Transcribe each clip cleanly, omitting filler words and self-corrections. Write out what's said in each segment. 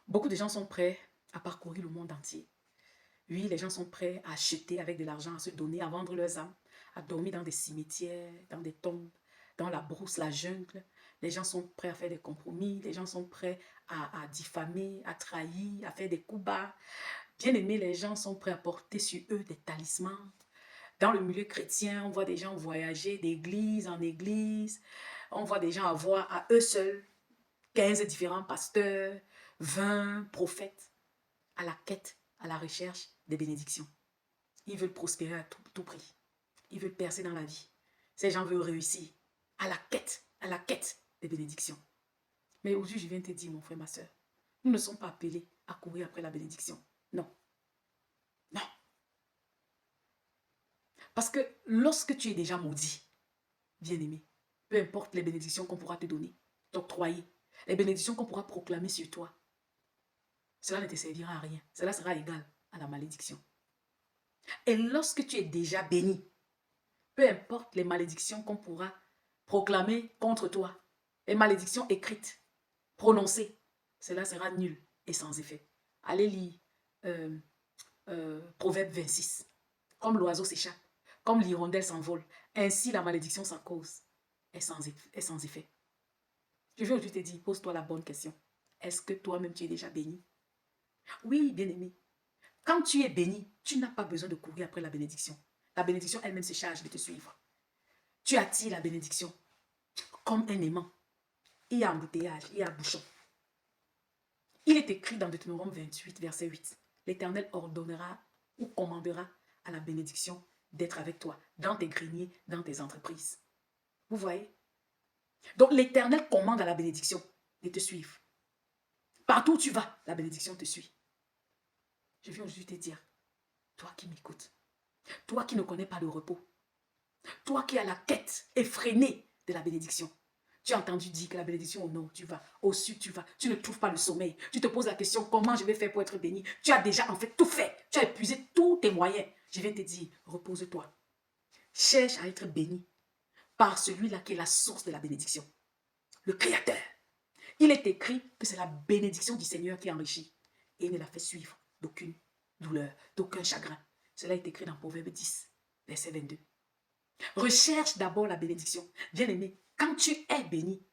Beaucoup de gens sont prêts à parcourir le monde entier. Oui, les gens sont prêts à acheter avec de l'argent, à se donner, à vendre leurs âmes, à dormir dans des cimetières, dans des tombes, dans la brousse, la jungle. Les gens sont prêts à faire des compromis, les gens sont prêts à diffamer, à trahir, à faire des coups bas. Bien aimés, les gens sont prêts à porter sur eux des talismans. Dans le milieu chrétien, on voit des gens voyager d'église en église. On voit des gens avoir à eux seuls 15 différents pasteurs, 20 prophètes à la quête, à la recherche des bénédictions. Ils veulent prospérer à tout prix. Ils veulent percer dans la vie. Ces gens veulent réussir à la quête des bénédictions. Mais aujourd'hui, je viens te dire, mon frère, ma soeur, nous ne sommes pas appelés à courir après la bénédiction. Non, non. Parce que lorsque tu es déjà maudit, bien-aimé, peu importe les bénédictions qu'on pourra te donner, t'octroyer, les bénédictions qu'on pourra proclamer sur toi, cela ne te servira à rien. Cela sera égal à la malédiction. Et lorsque tu es déjà béni, peu importe les malédictions qu'on pourra proclamer contre toi, les malédictions écrites, prononcées, cela sera nul et sans effet. Allez lire euh, Proverbe 26. Comme l'oiseau s'échappe, comme l'hirondelle s'envole, ainsi la malédiction sans cause est sans effet. Je vais aujourd'hui te dire, pose-toi la bonne question. Est-ce que toi-même tu es déjà béni? Oui, bien-aimé. Quand tu es béni, tu n'as pas besoin de courir après la bénédiction. La bénédiction elle-même se charge de te suivre. Tu attires la bénédiction comme un aimant. Il y a embouteillage, il y a bouchon. Il est écrit dans Deutéronome 28, verset 8. L'Éternel ordonnera ou commandera à la bénédiction d'être avec toi, dans tes greniers, dans tes entreprises. Vous voyez? Donc l'Éternel commande à la bénédiction de te suivre. Partout où tu vas, la bénédiction te suit. Je viens aujourd'hui te dire, toi qui m'écoutes, toi qui ne connais pas le repos, toi qui as la quête effrénée de la bénédiction, tu as entendu dire que la bénédiction au nord, tu vas, au sud, tu vas, tu ne trouves pas le sommeil. Tu te poses la question, comment je vais faire pour être béni? Tu as déjà en fait tout fait. Tu as épuisé tous tes moyens. Je viens te dire, repose-toi. Cherche à être béni par celui-là qui est la source de la bénédiction, le Créateur. Il est écrit que c'est la bénédiction du Seigneur qui enrichit et il ne la fait suivre d'aucune douleur, d'aucun chagrin. Cela est écrit dans Proverbe 10, verset 22. Recherche d'abord la bénédiction. Bien-aimé, quand tu es béni,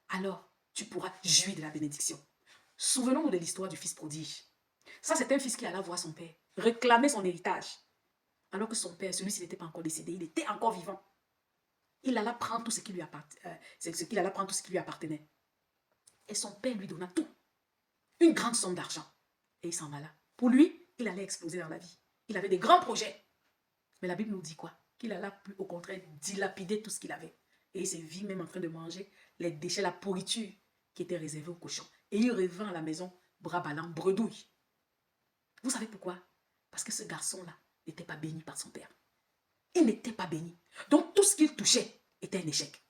alors tu pourras jouir de la bénédiction. Souvenons-nous de l'histoire du fils prodige. Ça, c'est un fils qui alla voir son père, réclamer son héritage. Alors que son père, celui-ci n'était pas encore décédé, il était encore vivant. Il alla prendre tout ce qui lui appartenait. Et son père lui donna tout, une grande somme d'argent. Et il s'en alla. Pour lui, il allait exploser dans la vie. Il avait des grands projets. Mais la Bible nous dit quoi? Qu'il alla au contraire dilapider tout ce qu'il avait. Et il s'est vu même en train de manger les déchets, la pourriture qui était réservée aux cochons. Et il revint à la maison, bras ballants, bredouille. Vous savez pourquoi? Parce que ce garçon-là n'était pas béni par son père. Il n'était pas béni. Donc tout ce qu'il touchait était un échec.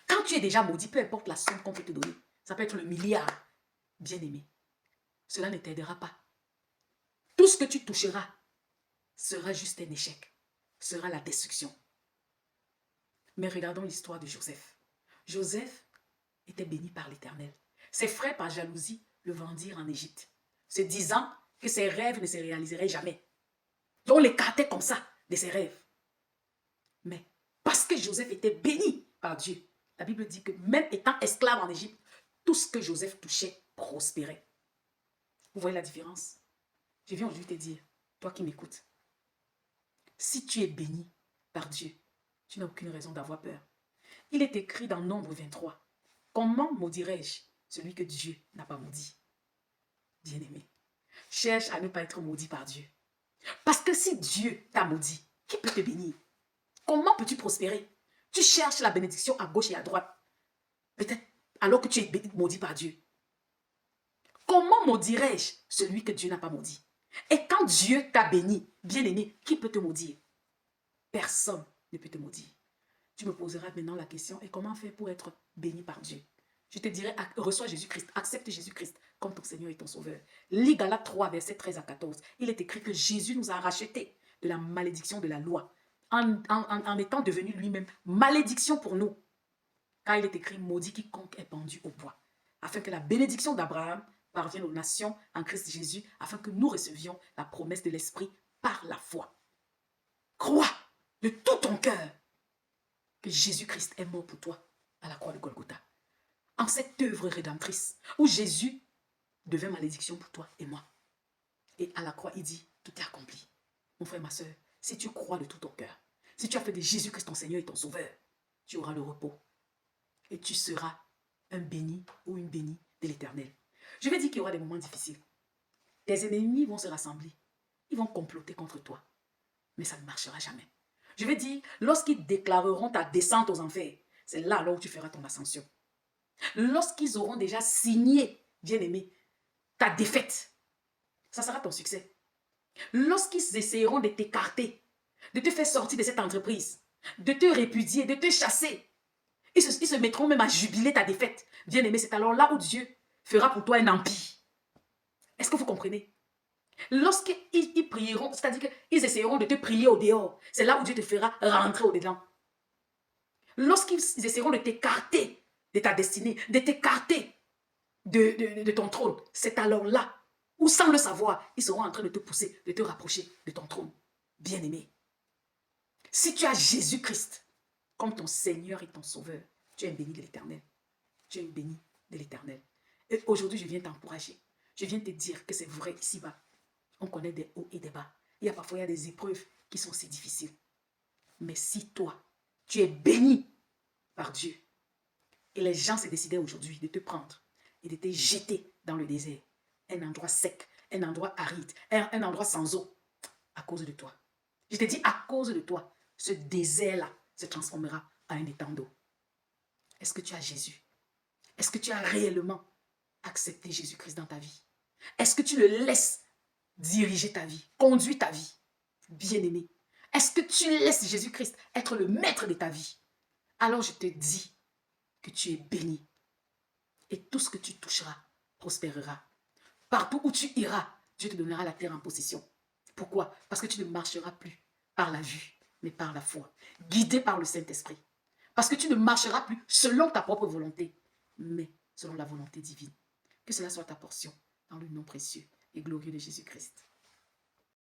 Quand tu es déjà maudit, peu importe la somme qu'on peut te donner, ça peut être le milliard, bien aimé, cela ne t'aidera pas. Tout ce que tu toucheras sera juste un échec, sera la destruction. Mais regardons l'histoire de Joseph. Joseph était béni par l'Éternel. Ses frères, par jalousie, le vendirent en Égypte, se disant que ses rêves ne se réaliseraient jamais. Donc on l'écartait comme ça de ses rêves. Mais parce que Joseph était béni par Dieu, la Bible dit que même étant esclave en Égypte, tout ce que Joseph touchait prospérait. Vous voyez la différence? Je viens aujourd'hui te dire, toi qui m'écoutes, si tu es béni par Dieu, tu n'as aucune raison d'avoir peur. Il est écrit dans Nombre 23, comment maudirais-je celui que Dieu n'a pas maudit? Bien-aimé, cherche à ne pas être maudit par Dieu. Parce que si Dieu t'a maudit, qui peut te bénir? Comment peux-tu prospérer? Tu cherches la bénédiction à gauche et à droite. Peut-être alors que tu es maudit par Dieu. Comment maudirais-je celui que Dieu n'a pas maudit? Et quand Dieu t'a béni, bien-aimé, qui peut te maudire? Personne ne peut te maudire. Tu me poseras maintenant la question, et comment faire pour être béni par Dieu? Je te dirai, reçois Jésus-Christ, accepte Jésus-Christ comme ton Seigneur et ton Sauveur. Lis Galates 3, versets 13 à 14. Il est écrit que Jésus nous a rachetés de la malédiction de la loi, en étant devenu lui-même malédiction pour nous. Car il est écrit, maudit quiconque est pendu au bois, afin que la bénédiction d'Abraham parvienne aux nations en Christ Jésus, afin que nous recevions la promesse de l'Esprit par la foi. Crois de tout ton cœur que Jésus-Christ est mort pour toi à la croix de Golgotha. En cette œuvre rédemptrice, où Jésus devint malédiction pour toi et moi. Et à la croix, il dit, tout est accompli. Mon frère, ma soeur, si tu crois de tout ton cœur, si tu as fait de Jésus-Christ ton Seigneur et ton Sauveur, tu auras le repos. Et tu seras un béni ou une bénie de l'Éternel. Je vais dire qu'il y aura des moments difficiles. Tes ennemis vont se rassembler. Ils vont comploter contre toi. Mais ça ne marchera jamais. Je vais dire, lorsqu'ils déclareront ta descente aux enfers, c'est là alors où tu feras ton ascension. Lorsqu'ils auront déjà signé, bien-aimé, ta défaite, ça sera ton succès. Lorsqu'ils essaieront de t'écarter, de te faire sortir de cette entreprise, de te répudier, de te chasser, ils se mettront même à jubiler ta défaite. Bien-aimé, c'est alors là où Dieu fera pour toi un empire. Est-ce que vous comprenez? Lorsqu'ils prieront, c'est-à-dire qu'ils essayeront de te prier au dehors, c'est là où Dieu te fera rentrer au-dedans. Lorsqu'ils essaieront de t'écarter de ta destinée, de t'écarter de ton trône, c'est alors là où, sans le savoir, ils seront en train de te pousser, de te rapprocher de ton trône. Bien-aimé, si tu as Jésus-Christ comme ton Seigneur et ton Sauveur, tu es un béni de l'Éternel. Tu es un béni de l'Éternel. Et aujourd'hui, je viens t'encourager. Je viens te dire que c'est vrai ici-bas. On connaît des hauts et des bas. Parfois, il y a des épreuves qui sont si difficiles. Mais si toi, tu es béni par Dieu, et les gens se décidaient aujourd'hui de te prendre et de te jeter dans le désert, un endroit sec, un endroit aride, un endroit sans eau, à cause de toi. Je te dis, à cause de toi, ce désert-là se transformera en un étang d'eau. Est-ce que tu as Jésus? Est-ce que tu as réellement accepté Jésus-Christ dans ta vie? Est-ce que tu le laisses diriger ta vie, conduire ta vie? Bien-aimé, est-ce que tu laisses Jésus-Christ être le maître de ta vie? Alors je te dis que tu es béni. Et tout ce que tu toucheras prospérera. Partout où tu iras, Dieu te donnera la terre en possession. Pourquoi? Parce que tu ne marcheras plus par la vue, mais par la foi, guidé par le Saint-Esprit. Parce que tu ne marcheras plus selon ta propre volonté, mais selon la volonté divine. Que cela soit ta portion, dans le nom précieux et glorieux de Jésus-Christ.